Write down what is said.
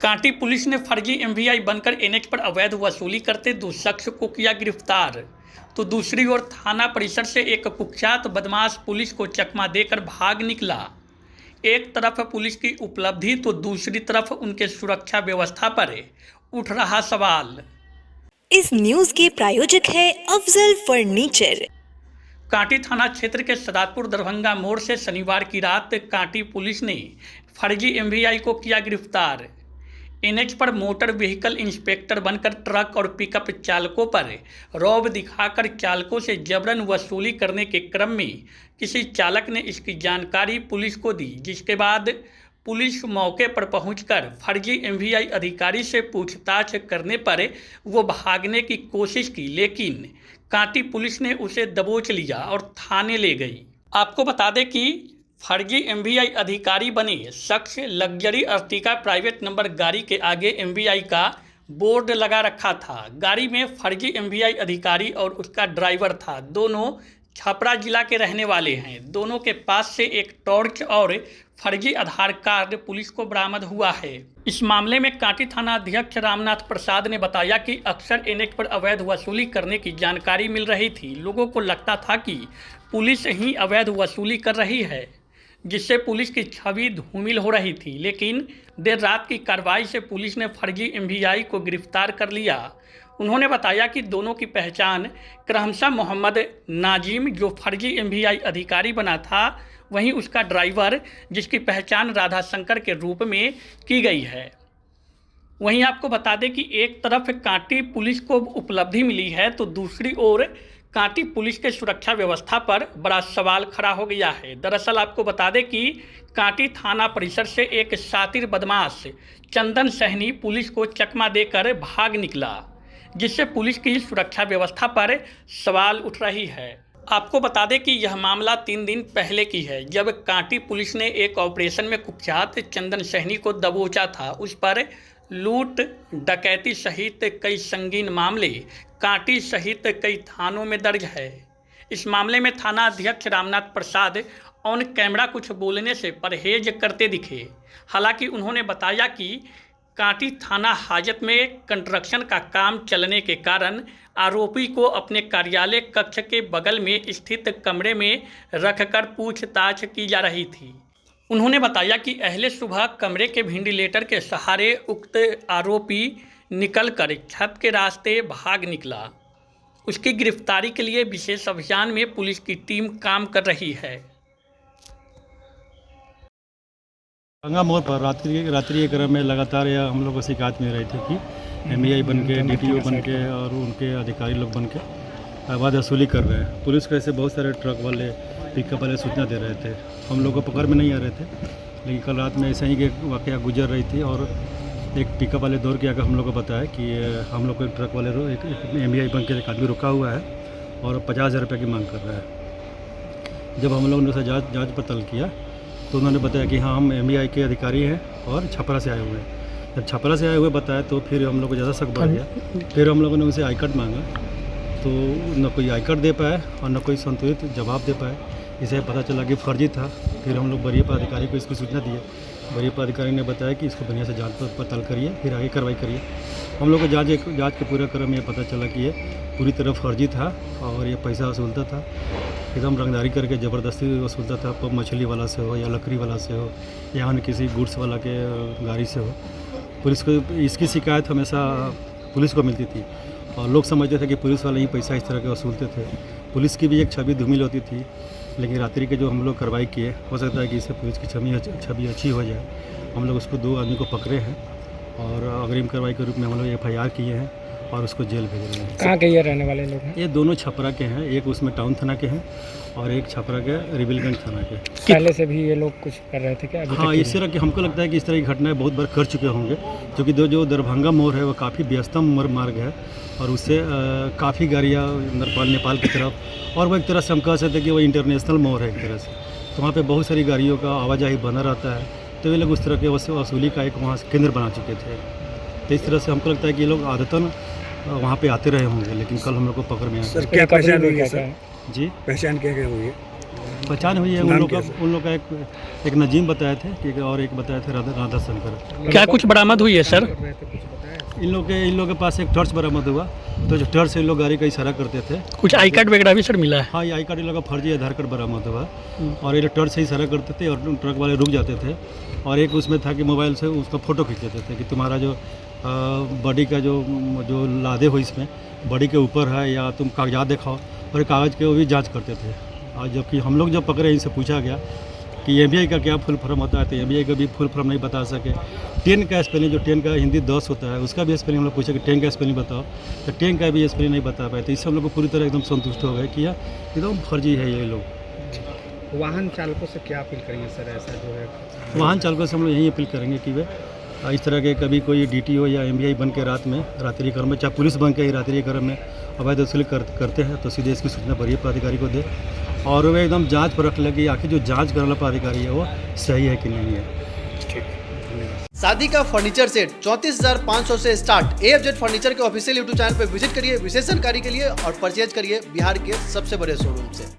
Kanti police ने फर्जी MVI बनकर एनएच पर अवैध वसूली करते 2 शख्स को किया गिरफ्तार। तो दूसरी ओर थाना परिसर से एक कुख्यात बदमाश पुलिस को चकमा देकर भाग निकला। एक तरफ पुलिस की उपलब्धि तो दूसरी तरफ उनके सुरक्षा व्यवस्था पर उठ रहा सवाल। इस न्यूज के प्रायोजक है अफजल फर्नीचर। कांटी थाना क्षेत्र के सदातपुर दरभंगा मोड़ से शनिवार की रात कांटी पुलिस ने फर्जी एमवीआई को किया गिरफ्तार। एनएच पर मोटर व्हीकल इंस्पेक्टर बनकर ट्रक और पिकअप चालकों पर रौब दिखाकर चालकों से जबरन वसूली करने के क्रम में किसी चालक ने इसकी जानकारी पुलिस को दी, जिसके बाद पुलिस मौके पर पहुंचकर फर्जी एमवीआई अधिकारी से पूछताछ करने पर वो भागने की कोशिश की, लेकिन कांटी पुलिस ने उसे दबोच लिया और थाने ले गई। आपको बता दें कि फर्जी एमवीआई अधिकारी बने शख्स लग्जरी अर्टिगा प्राइवेट नंबर गाड़ी के आगे एमवीआई का बोर्ड लगा रखा था। गाड़ी में फर्जी एमवीआई अधिकारी और उसका ड्राइवर था। दोनों छपरा जिला के रहने वाले हैं। दोनों के पास से एक टॉर्च और फर्जी आधार कार्ड पुलिस को बरामद हुआ है। इस मामले में कांटी थाना अध्यक्ष रामनाथ प्रसाद ने बताया कि अक्सर एनएच पर अवैध वसूली करने की जानकारी मिल रही थी। लोगों को लगता था कि पुलिस ही अवैध वसूली कर रही है, जिससे पुलिस की छवि धूमिल हो रही थी, लेकिन देर रात की कार्रवाई से पुलिस ने फर्जी एमवीआई को गिरफ्तार कर लिया। उन्होंने बताया कि दोनों की पहचान क्रमशः मोहम्मद नाजिम, जो फर्जी एमवीआई अधिकारी बना था, वहीं उसका ड्राइवर, जिसकी पहचान राधा शंकर के रूप में की गई है। वहीं आपको बता दें कि एक तरफ कांटी पुलिस को उपलब्धि मिली है, तो दूसरी ओर कांटी पुलिस के सुरक्षा व्यवस्था पर बड़ा सवाल खड़ा हो गया है। दरअसल आपको बता दें कि कांटी थाना परिसर से एक शातिर बदमाश चंदन सहनी पुलिस को चकमा देकर भाग निकला, जिससे पुलिस की सुरक्षा व्यवस्था पर सवाल उठ रही है। आपको बता दें कि यह मामला 3 दिन पहले की है, जब कांटी पुलिस ने एक ऑपरेशन में कुख्यात चंदन सहनी को दबोचा था। उस पर लूट, डकैती सहित कई संगीन मामले कांटी सहित कई थानों में दर्ज है। इस मामले में थाना अध्यक्ष रामनाथ प्रसाद ऑन कैमरा कुछ बोलने से परहेज करते दिखे। हालांकि उन्होंने बताया कि कांटी थाना हाजत में कंस्ट्रक्शन का काम चलने के कारण आरोपी को अपने कार्यालय कक्ष के बगल में स्थित कमरे में रखकर पूछताछ की जा रही थी। उन्होंने बताया कि अहले सुबह कमरे के वेंटिलेटर के सहारे उक्त आरोपी निकलकर छत के रास्ते भाग निकला। उसकी गिरफ्तारी के लिए विशेष अभियान में पुलिस की टीम काम कर रही है। गंगा मोड़ पर रात्रि के क्रम में लगातार हम लोग को शिकायत मिल रही थी कि एमवीआई बन के, डीटीओ बन के और उनके अधिकारी लोग बन के अवैध वसूली कर रहे हैं। पुलिस को ऐसे बहुत सारे ट्रक वाले, पिकअप वाले सूचना दे रहे थे। हम लोग को पकड़ में नहीं आ रहे थे, लेकिन कल रात में ऐसा ही एक वाक़या गुजर रही थी और एक पिकअप वाले दौड़ के आकर हम लोग को बताया कि हम लोग को एक ट्रक वाले एक एमवीआई बन के एक आदमी रुका हुआ है और 50,000 रुपये की मांग कर रहा है। जब हम लोगों ने उसे जाँच पड़ताल किया तो उन्होंने बताया कि हाँ, हम एमवीआई के अधिकारी हैं और छपरा से आए हुए हैं। जब छपरा से आए हुए बताया तो फिर हम लोग को ज़्यादा शक बढ़ गया। फिर हम लोगों ने उनसे आई कार्ड मांगा तो न कोई आई कार्ड दे पाए और न कोई संतुलित जवाब दे पाए। इसे पता चला कि फर्जी था। फिर हम लोग वरीय पदाधिकारी को इसकी सूचना दिए। वरीय पदाधिकारी ने बताया कि इसको बढ़िया से जांच पड़ताल करिए, फिर आगे कार्रवाई करिए। हम लोग को जांच के पूरे क्रम में ये पता चला कि ये पूरी तरह फर्जी था और ये पैसा वसूलता था, एकदम रंगदारी करके ज़बरदस्ती वसूलता था। पब मछली वाला से हो या लकड़ी वाला से हो या अन्य किसी गुड्स वाला के गाड़ी से हो। पुलिस को इसकी शिकायत हमेशा पुलिस को मिलती थी और लोग समझते थे कि पुलिस वाले ही पैसा इस तरह के वसूलते थे। पुलिस की भी एक छवि धूमिल होती थी, लेकिन रात्रि के जो हम लोग कार्रवाई किए, हो सकता है कि इससे पुलिस की छवि अच्छी हो जाए। हम लोग उसको 2 आदमी को पकड़े हैं और अग्रिम कार्रवाई के रूप में हम लोग FIR किए हैं और उसको जेल भेज रहे हैं। कहाँ के ये रहने वाले लोग हैं? ये दोनों छपरा के हैं, एक उसमें टाउन थाना के हैं और एक छपरा के रिविलगंज थाना के। पहले से भी ये लोग कुछ कर रहे थे क्या? हाँ, इस तरह की हमको लगता है कि इस तरह की घटनाएं बहुत बार कर चुके होंगे, क्योंकि जो दरभंगा मोड़ है वो काफ़ी व्यस्तम मार्ग है और उससे काफ़ी गाड़ियाँ नेपाल की तरफ, और वो एक तरह से हम कह सकते हैं कि वो इंटरनेशनल मोड़ है एक तरह से, तो वहाँ पे बहुत सारी गाड़ियों का आवाजाही बना रहता है। तो ये लोग उस तरह के वसूली का एक वहाँ केंद्र बना चुके थे। तो इस तरह से हमको लगता है कि ये लोग आदतन वहाँ पे आते रहे होंगे, लेकिन कल हम लोग को पकड़ में आया। सर क्या पहचान हुई है सर? जी, पहचान क्या हुई है? पहचान हुई है उन लोग का एक नजीम बताए थे कि और एक बताए थे राधा शंकर। क्या कुछ बरामद हुई है सर? इन लोग के पास एक टॉर्च बरामद हुआ, तो जो टॉर्च से इन लोग गाड़ी का इशारा करते थे। कुछ आई कार्ड वगैरह भी सर मिला है? हाँ, ये आई कार्ड इन लोग का फर्जी आधार कार्ड बरामद हुआ और ये लोग टॉर्च से इशारा करते थे और ट्रक वाले रुक जाते थे और एक उसमें था कि मोबाइल से उसका फ़ोटो खींच लेते थे कि तुम्हारा जो बॉडी का जो लादे हो इसमें बॉडी के ऊपर है या तुम कागजात दिखाओ, और कागज़ के वो भी जाँच करते थे। और जबकि हम लोग जब पकड़े इनसे पूछा गया कि एमवीआई का क्या फुल फॉर्म होता है, तो एमवीआई का भी फुल फॉर्म नहीं बता सके। 10 का स्पेलिंग, जो 10 का हिंदी 10 होता है, उसका भी स्पेलिंग हम लोग पूछे कि 10 का स्पेलिंग बताओ, तो 10 का भी स्पेलिंग नहीं बता पाए। तो इससे हम लोग को पूरी तरह एकदम संतुष्ट हो गए कि यह एकदम फर्जी है ये लोग। वाहन चालकों से क्या अपील करेंगे सर? ऐसा जो है वाहन चालकों से हम लोग यही अपील करेंगे कि वे इस तरह के कभी कोई डीटीओ या एमवीआई बन के रात में रात्रि क्रम में, चाहे पुलिस बन के ही रात्रि क्रम में अवैध वसूली करते हैं, तो सीधे इसकी सूचना वरीय प्राधिकारी को दे और वे एकदम जांच पर रख ले कि आखिर जो जांच करने वाला प्राधिकारी है वो सही है कि नहीं है। शादी का फर्नीचर सेट 34,500 से स्टार्ट। AFZ फर्नीचर के ऑफिशियल यूट्यूब चैनल पर विजिट करिए विशेष जानकारी के लिए और परचेज करिए बिहार के सबसे बड़े शोरूम से।